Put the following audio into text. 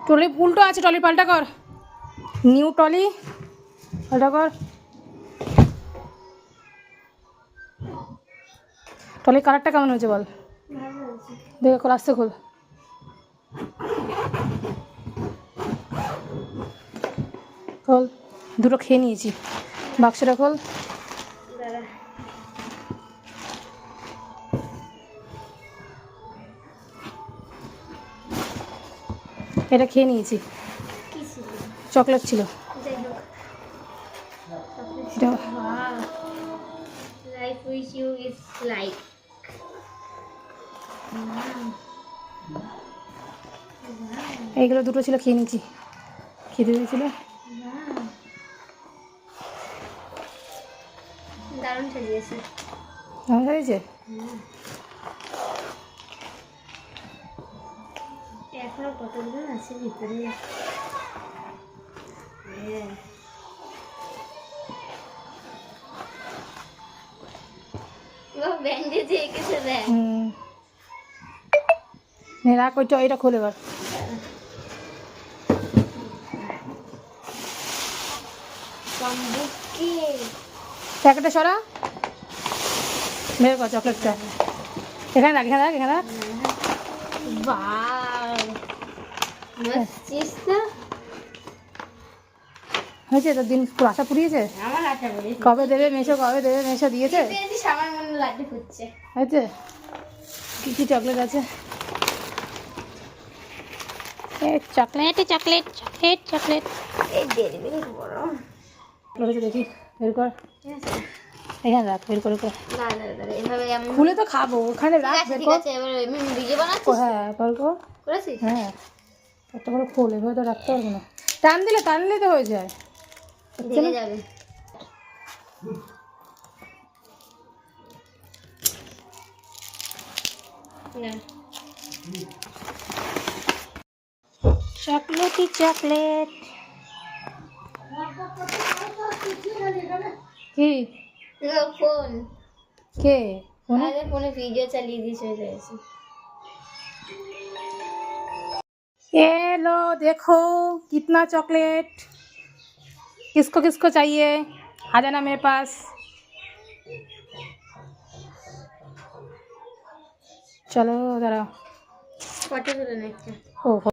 Trolley উল্টো আছে, trolley পাল্টা কর, নিউ ট্রলি পাল্টা কর। ট্রলির কালারটা কেমন হয়েছে বল, দেখে খোল, আসতে খোল। খোল, দুটো খেয়ে নিয়েছি, বাক্সটা খোল। এটা খেয়ে নিয়েছি, চকলেট ছিল এটা। Life with you is like এইগুলো দুটো ছিল, খেয়ে নিয়েছি, খেতে দিয়েছিল। দারুণ সাজিয়েছে। কেমন হয়েছে? এখনো কতগুলো আছে ভিতরে। ব্যান্ডেজে এঁকেছে দেখ। রাখ ওইটা, এটা খোলে এবার। প্যাকেটটা সরা, বের কর চকলেটটা। এখানে রাখ, এখানে রাখ, এখানে রাখ। হয়েছে তোর দিন, আশা পুরিয়েছে। কবে দেবে মেশো, কবে দেবে মেশো, দিয়েছে। হয়েছে, কী কী চকলেট আছে? চকলেট চকলেট চকলেট চকলেট দেখি, বের কর, এখানে রাখ, বের করে খুলে তো খাবো, ওখানে রাখ, বের কর। হ্যাঁ বের কর, হ্যাঁ একটা করে খোল, এভাবে তো রাখতে পারবো না, টান দিলে টানলে তো হয়ে যায়। চকলেটই চকলেট। কি ফোন কে ফোনে ভিডিও চালিয়ে দিয়ে চলে যাচ্ছে। ये लो देखो कितना चॉकलेट, किसको किसको चाहिए आ जाना मेरे पास। चलो जरा ফটো তুলে নে একটা। ओ